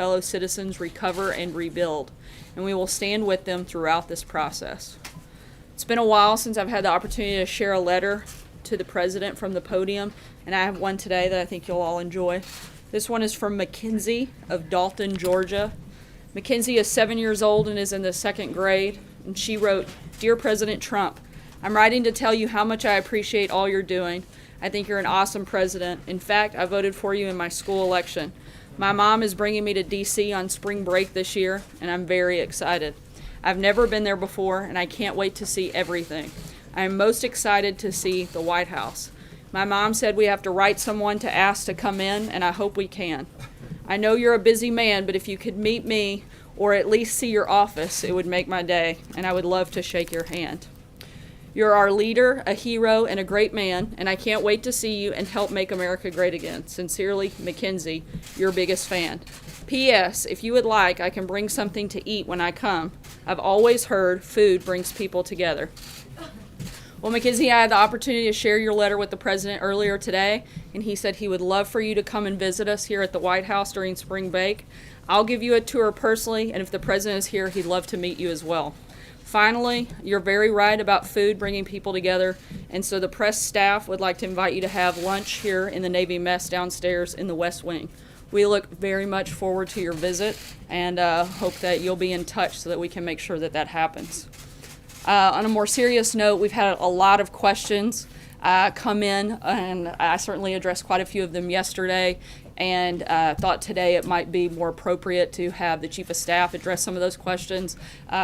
fellow citizens recover and rebuild, and we will stand with them throughout this process. It's been a while since I've had the opportunity to share a letter to the President from the podium, and I have one today that I think you'll all enjoy. This one is from Mackenzie of Dalton, Georgia. Mackenzie is 7 years old and is in the 2nd grade, and she wrote, "Dear President Trump, I'm writing to tell you how much I appreciate all you're doing. I think you're an awesome president. In fact, I voted for you in my school election. My mom is bringing me to D.C. on spring break this year, and I'm very excited. I've never been there before, and I can't wait to see everything. I am most excited to see the White House. My mom said we have to write someone to ask to come in, and I hope we can. I know you're a busy man, but if you could meet me or at least see your office, it would make my day, and I would love to shake your hand. You're our leader, a hero, and a great man, and I can't wait to see you and help make America great again. Sincerely, Mackenzie, your biggest fan. P.S. If you would like, I can bring something to eat when I come. I've always heard food brings people together." Well, Mackenzie, I had the opportunity to share your letter with the President earlier today, and he said he would love for you to come and visit us here at the White House during spring break. I'll give you a tour personally, and if the President is here, he'd love to meet you as well. Finally, you're very right about food bringing people together, and so the press staff would like to invite you to have lunch here in the Navy Mess downstairs in the West Wing. We look very much forward to your visit and hope that you'll be in touch so that we can make sure that that happens. On a more serious note, we've had a lot of questions come in, and I certainly addressed quite a few of them yesterday, and thought today it might be more appropriate to have the Chief of Staff address some of those questions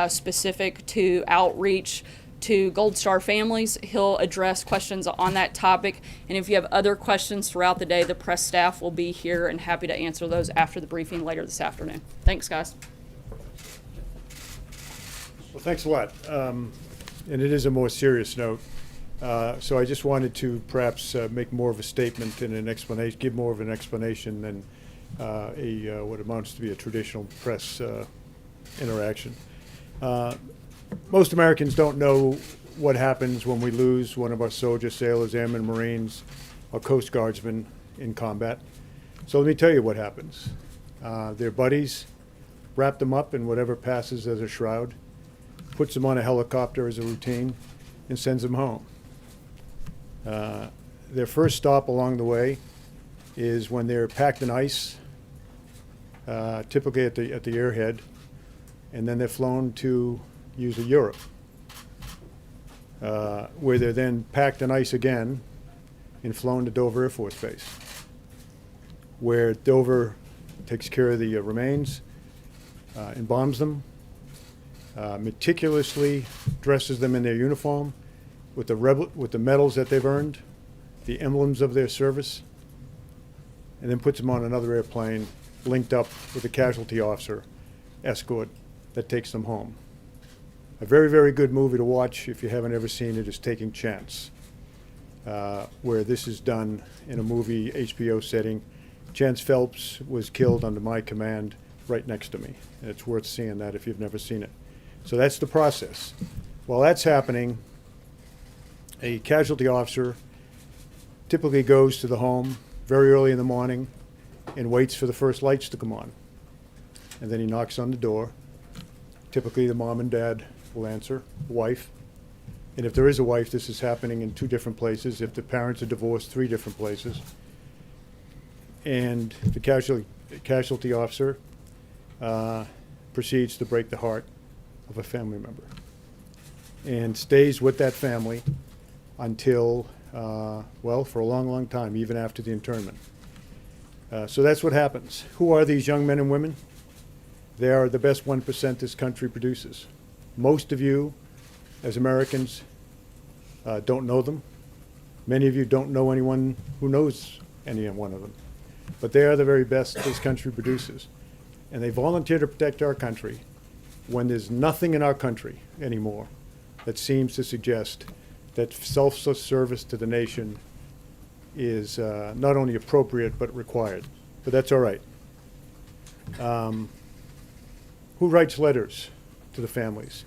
specific to outreach to Gold Star families. He'll address questions on that topic, and if you have other questions throughout the day, the press staff will be here and happy to answer those after the briefing later this afternoon. Thanks, guys. Well, thanks a lot. And it is a more serious note. So I just wanted to perhaps make more of a statement and an explanation, give more of an explanation than what amounts to be a traditional press interaction. Most Americans don't know what happens when we lose one of our soldiers, sailors, airmen, Marines, or Coast Guardsmen in combat. So let me tell you what happens. Their buddies wrap them up in whatever passes as a shroud, puts them on a helicopter as a routine, and sends them home. Their first stop along the way is when they're packed in ice, typically at the airhead, and then they're flown to usually Europe, where they're then packed in ice again and flown to Dover Air Force Base, where Dover takes care of the remains, embalms them, meticulously dresses them in their uniform with the medals that they've earned, the emblems of their service, and then puts them on another airplane linked up with a casualty officer escort that takes them home. A very, very good movie to watch if you haven't ever seen it is Taking Chance, where this is done in a movie HBO setting. Chance Phelps was killed under my command right next to me. And it's worth seeing that if you've never seen it. So that's the process. While that's happening, a casualty officer typically goes to the home very early in the morning and waits for the first lights to come on. And then he knocks on the door. Typically the mom and dad will answer, wife. And if there is a wife, this is happening in 2 different places. If the parents are divorced, 3 different places. And the casualty officer proceeds to break the heart of a family member and stays with that family until, well, for a long, long time, even after the internment. So that's what happens. Who are these young men and women? They are the best 1% this country produces. Most of you, as Americans, don't know them. Many of you don't know anyone who knows any one of them. But they are the very best this country produces. And they volunteer to protect our country when there's nothing in our country anymore that seems to suggest that selfless service to the nation is not only appropriate but required. But that's all right. Who writes letters to the families?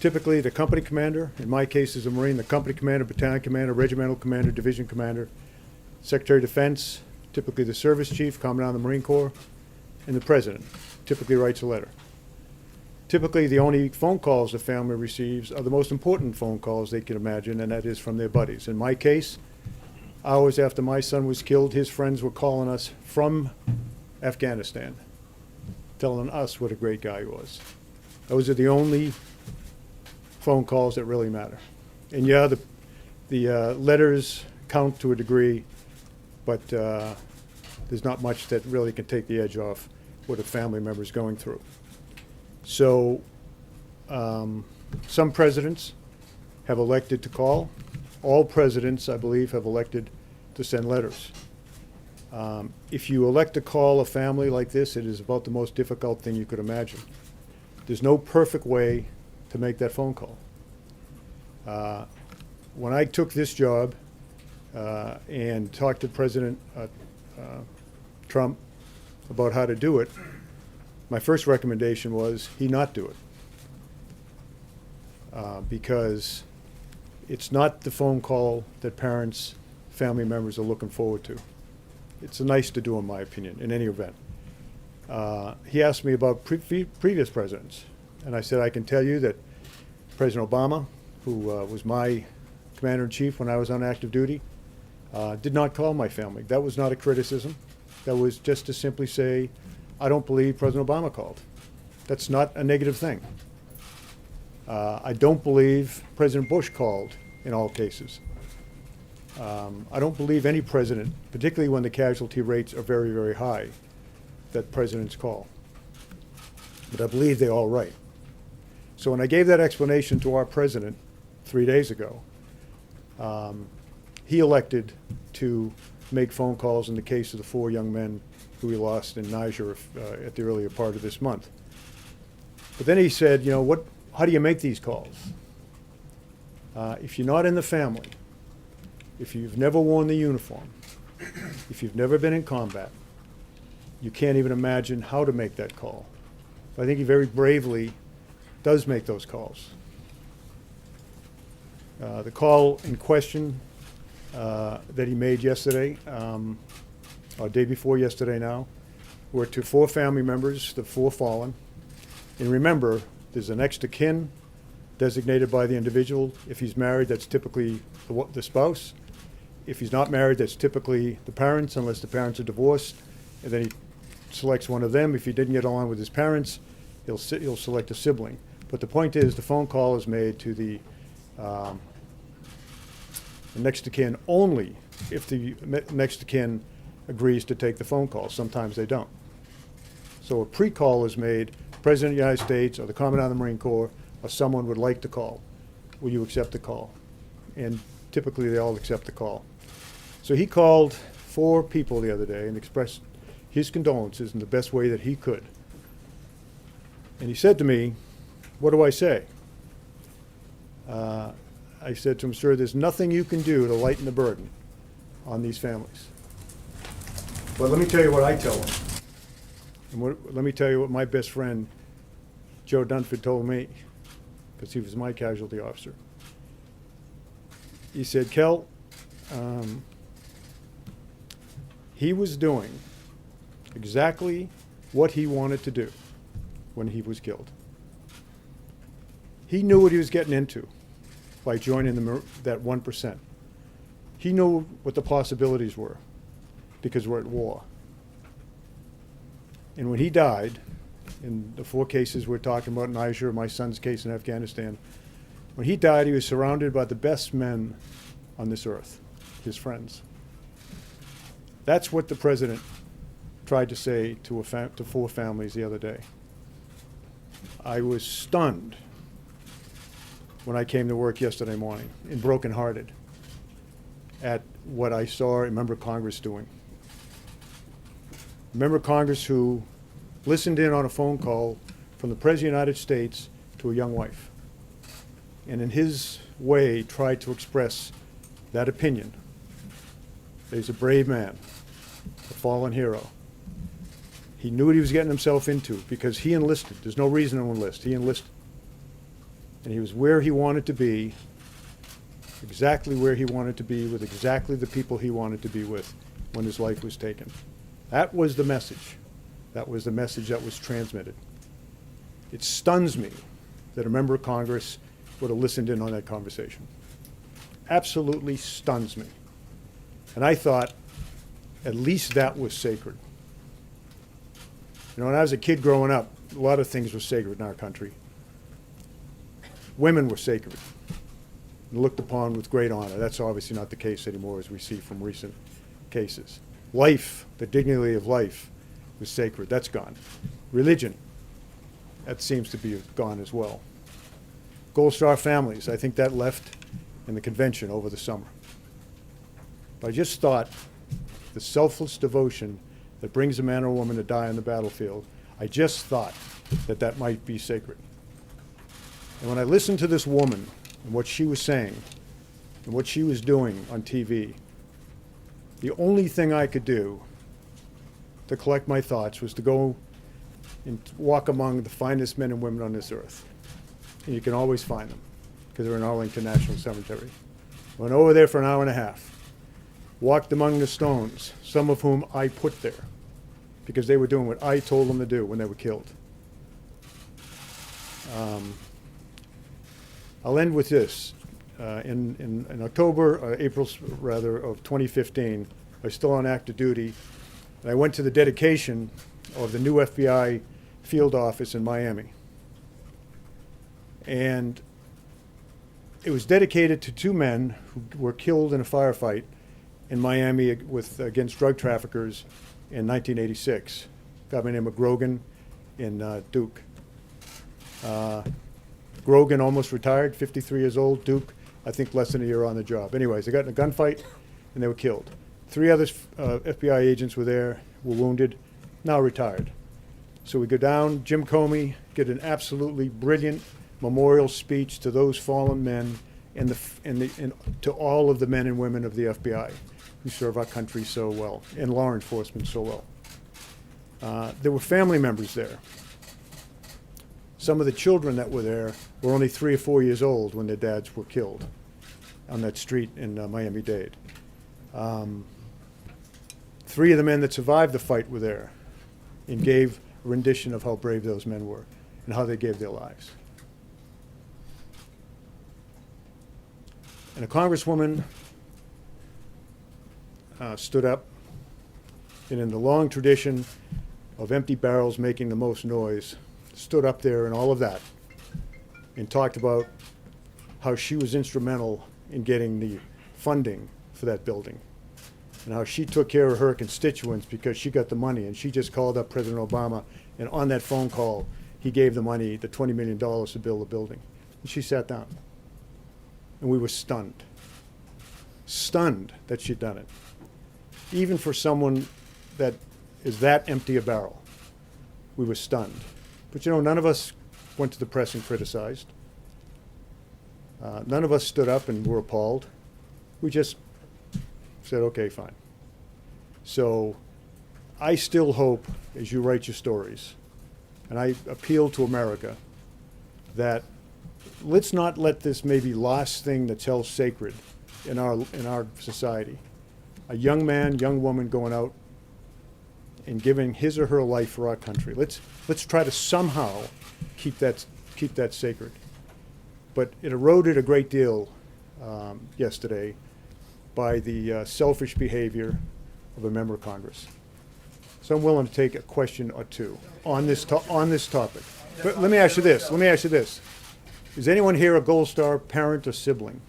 Typically the company commander, in my case as a Marine, the company commander, battalion commander, regimental commander, division commander, Secretary of Defense, typically the service chief, Commandant of the Marine Corps, and the president typically writes a letter. Typically, the only phone calls the family receives are the most important phone calls they can imagine, and that is from their buddies. In my case, hours after my son was killed, his friends were calling us from Afghanistan, telling us what a great guy he was. Those are the only phone calls that really matter. And yeah, the letters count to a degree, but there's not much that really can take the edge off what a family member is going through. So some presidents have elected to call. All presidents, I believe, have elected to send letters. If you elect to call a family like this, it is about the most difficult thing you could imagine. There's no perfect way to make that phone call. When I took this job and talked to President Trump about how to do it, my first recommendation was he not do it. Because it's not the phone call that parents, family members are looking forward to. It's nice to do, in my opinion, in any event. He asked me about previous presidents, and I said I can tell you that President Obama, who was my commander-in-chief when I was on active duty, did not call my family. That was not a criticism. That was just to simply say, I don't believe President Obama called. That's not a negative thing. I don't believe President Bush called in all cases. I don't believe any president, particularly when the casualty rates are very, very high, that presidents call. But I believe they all write. So when I gave that explanation to our president 3 days ago, he elected to make phone calls in the case of the 4 young men who we lost in Niger at the earlier part of this month. But then he said, you know, how do you make these calls? If you're not in the family, if you've never worn the uniform, if you've never been in combat, you can't even imagine how to make that call. But I think he very bravely does make those calls. The call in question that he made yesterday, or day before yesterday now, were to 4 family members, the 4 fallen. And remember, there's a next of kin designated by the individual. If he's married, that's typically the spouse. If he's not married, that's typically the parents, unless the parents are divorced. And then he selects one of them. If he didn't get along with his parents, he'll select a sibling. But the point is, the phone call is made to the next of kin only if the next of kin agrees to take the phone call. Sometimes they don't. So a pre-call is made. President of the United States or the Commandant of the Marine Corps or someone would like to call. Will you accept the call? And typically they all accept the call. So he called 4 people the other day and expressed his condolences in the best way that he could. And he said to me, what do I say? I said to him, sir, there's nothing you can do to lighten the burden on these families. But let me tell you what I tell them. And let me tell you what my best friend, Joe Dunford, told me, because he was my casualty officer. He said, Kel, he was doing exactly what he wanted to do when he was killed. He knew what he was getting into by joining that 1%. He knew what the possibilities were because we're at war. And when he died, in the 4 cases we're talking about, Niger, my son's case in Afghanistan, when he died, he was surrounded by the best men on this earth, his friends. That's what the president tried to say to 4 families the other day. I was stunned when I came to work yesterday morning and brokenhearted at what I saw a member of Congress doing. A member of Congress who listened in on a phone call from the President of the United States to a young wife, and in his way tried to express that opinion. He's a brave man, a fallen hero. He knew what he was getting himself into because he enlisted. There's no reason to enlist. He enlisted. And he was where he wanted to be, exactly where he wanted to be, with exactly the people he wanted to be with when his life was taken. That was the message. That was the message that was transmitted. It stuns me that a member of Congress would have listened in on that conversation. Absolutely stuns me. And I thought at least that was sacred. You know, when I was a kid growing up, a lot of things were sacred in our country. Women were sacred and looked upon with great honor. That's obviously not the case anymore, as we see from recent cases. Life, the dignity of life, was sacred. That's gone. Religion, that seems to be gone as well. Gold Star families, I think that left in the convention over the summer. But I just thought the selfless devotion that brings a man or woman to die on the battlefield, I just thought that that might be sacred. And when I listened to this woman and what she was saying and what she was doing on TV, the only thing I could do to collect my thoughts was to go and walk among the finest men and women on this earth. And you can always find them because they're in Arlington National Cemetery. Went over there for an hour and a half. Walked among the stones, some of whom I put there because they were doing what I told them to do when they were killed. I'll end with this. In October, April rather, of 2015, I was still on active duty, and I went to the dedication of the new FBI field office in Miami. And it was dedicated to two men who were killed in a firefight in Miami against drug traffickers in 1986. A guy by the name of Grogan in Duke. Grogan almost retired, 53 years old. Duke, I think less than a year on the job. Anyways, they got in a gunfight and they were killed. 3 other FBI agents were there, were wounded, now retired. So we go down, Jim Comey did an absolutely brilliant memorial speech to those fallen men and to all of the men and women of the FBI who serve our country so well and law enforcement so well. There were family members there. Some of the children that were there were only 3 or 4 years old when their dads were killed on that street in Miami-Dade. 3 of the men that survived the fight were there and gave a rendition of how brave those men were and how they gave their lives. And a congresswoman stood up, and in the long tradition of empty barrels making the most noise, stood up there and all of that and talked about how she was instrumental in getting the funding for that building and how she took care of her constituents because she got the money, and she just called up President Obama, and on that phone call he gave the money, the $20 million to build the building. And she sat down. And we were stunned that she'd done it. Even for someone that is that empty a barrel, we were stunned. But you know, none of us went to the press and criticized. None of us stood up and were appalled. We just said, okay, fine. So I still hope, as you write your stories, and I appeal to America, that let's not let this maybe last thing that's held sacred in our society. A young man, young woman going out and giving his or her life for our country. Let's try to somehow keep that sacred. But it eroded a great deal yesterday by the selfish behavior of a member of Congress. So I'm willing to take a question or two on this topic. But let me ask you this. Is anyone here a Gold Star parent or sibling?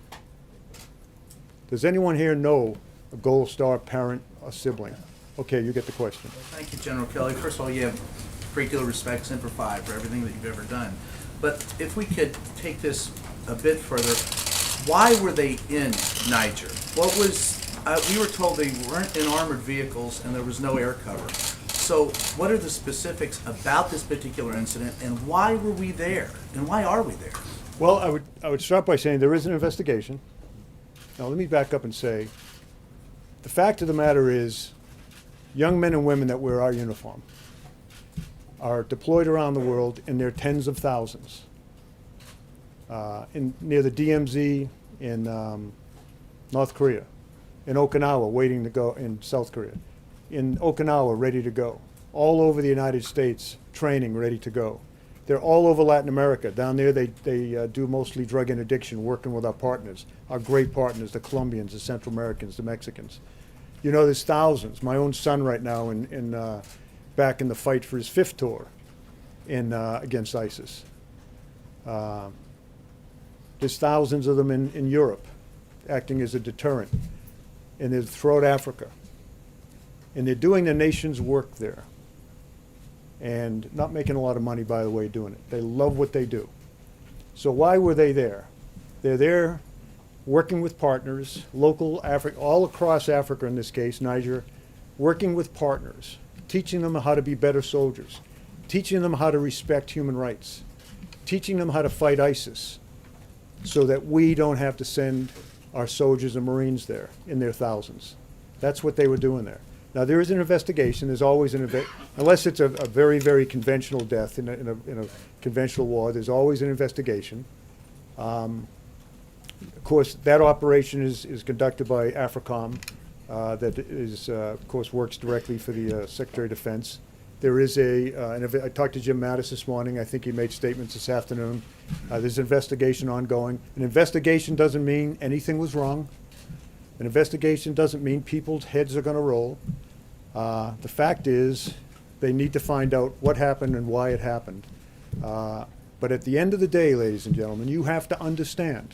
Does anyone here know a Gold Star parent or sibling? Okay, you get the question. Thank you, General Kelly. First of all, you have a great deal of respect, Semper Fi, for everything that you've ever done. But if we could take this a bit further, why were they in Niger? What was, we were told they weren't in armored vehicles and there was no air cover. So what are the specifics about this particular incident, and why were we there? And why are we there? Well, I would start by saying there is an investigation. Now let me back up and say, the fact of the matter is, young men and women that wear our uniform are deployed around the world in their tens of thousands. Near the DMZ in North Korea, in Okinawa waiting to go, in South Korea, in Okinawa ready to go, all over the United States, training, ready to go. They're all over Latin America. Down there, they do mostly drug interdiction, working with our partners, our great partners, the Colombians, the Central Americans, the Mexicans. You know, there's thousands. My own son right now back in the fight for his 5th tour against ISIS. There's thousands of them in Europe, acting as a deterrent, and they're throughout Africa. And they're doing the nation's work there. And not making a lot of money, by the way, doing it. They love what they do. So why were they there? They're there working with partners, local Africa, all across Africa in this case, Niger, working with partners, teaching them how to be better soldiers, teaching them how to respect human rights, teaching them how to fight ISIS, so that we don't have to send our soldiers and Marines there in their thousands. That's what they were doing there. Now, there is an investigation. There's always unless it's a very, very conventional death in a conventional war, there's always an investigation. Of course, that operation is conducted by AFRICOM, that is, of course, works directly for the Secretary of Defense. There is I talked to Jim Mattis this morning. I think he made statements this afternoon. There's an investigation ongoing. An investigation doesn't mean anything was wrong. An investigation doesn't mean people's heads are going to roll. The fact is, they need to find out what happened and why it happened. But at the end of the day, ladies and gentlemen, you have to understand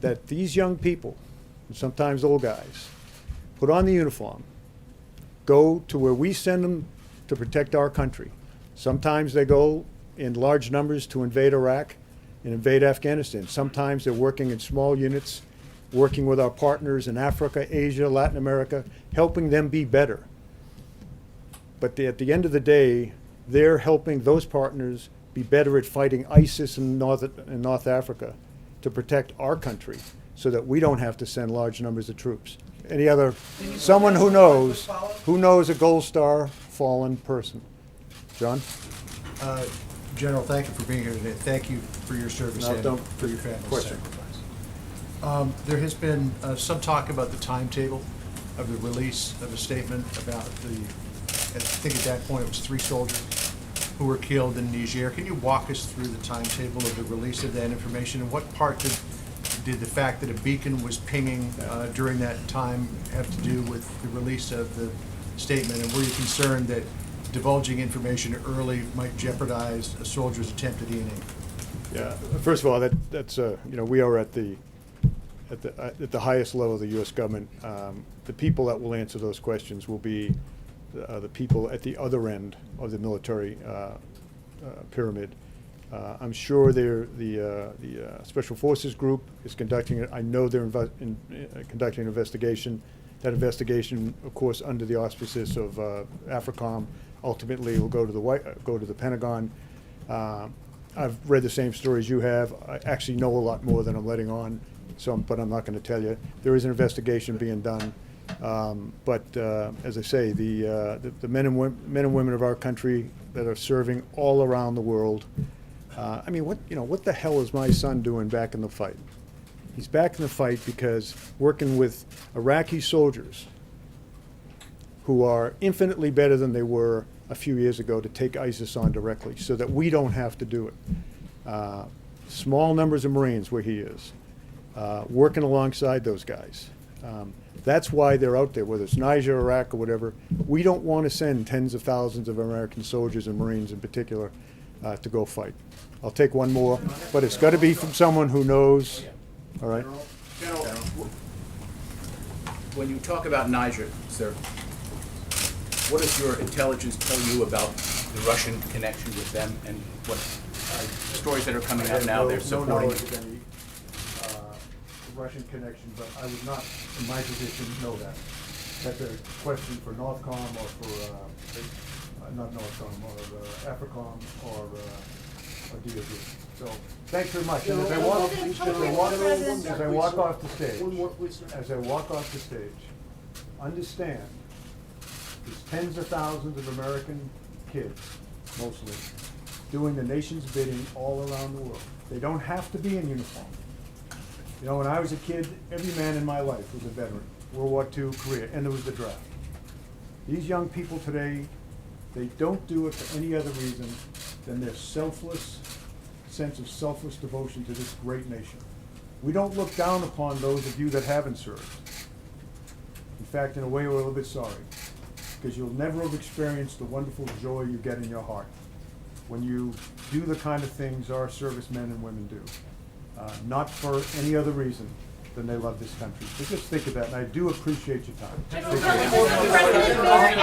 that these young people, and sometimes old guys, put on the uniform, go to where we send them to protect our country. Sometimes they go in large numbers to invade Iraq and invade Afghanistan. Sometimes they're working in small units, working with our partners in Africa, Asia, Latin America, helping them be better. But at the end of the day, they're helping those partners be better at fighting ISIS in North Africa to protect our country so that we don't have to send large numbers of troops. Someone who knows a Gold Star fallen person. John? General, thank you for being here today. Thank you for your service and for your family's Question. sacrifice. There has been some talk about the timetable of the release of a statement about I think at that point it was 3 soldiers who were killed in Niger. Can you walk us through the timetable of the release of that information, and what part did the fact that a beacon was pinging during that time have to do with the release of the statement, and were you concerned that divulging information early might jeopardize a soldier's attempt at E&E? Yeah. First of all, that's we are at the highest level of the U.S. government. The people that will answer those questions will be the people at the other end of the military pyramid. I'm sure the Special Forces Group is conducting it. I know they're conducting an investigation. That investigation, of course, under the auspices of AFRICOM, ultimately will go to the Pentagon. I've read the same stories you have. I actually know a lot more than I'm letting on, but I'm not going to tell you. There is an investigation being done. But as I say, the men and women of our country that are serving all around the world. I mean, what the hell is my son doing back in the fight? He's back in the fight because working with Iraqi soldiers who are infinitely better than they were a few years ago to take ISIS on directly, so that we don't have to do it. Small numbers of Marines where he is, working alongside those guys. That's why they're out there, whether it's Niger, Iraq, or whatever. We don't want to send tens of thousands of American soldiers and Marines in particular to go fight. I'll take one more, but it's got to be from someone who knows. All right? General, when you talk about Niger, sir, what does your intelligence tell you about the Russian connection with them, and what stories that are coming out now they're supporting? No knowledge of any Russian connection, but I would not, in my position, know that. That's a question for Northcom or for, not Northcom, or AFRICOM or DoD. So, thanks very much. And as I walk off the stage, understand there's tens of thousands of American kids, mostly, doing the nation's bidding all around the world. They don't have to be in uniform. You know, when I was a kid, every man in my life was a veteran. World War II, Korea, and there was the draft. These young people today They don't do it for any other reason than their selfless sense of selfless devotion to this great nation. We don't look down upon those of you that haven't served. In fact, in a way, we're a little bit sorry, because you'll never have experienced the wonderful joy you get in your heart when you do the kind of things our servicemen and women do, not for any other reason than they love this country. So just think of that, and I do appreciate your time. Thank you.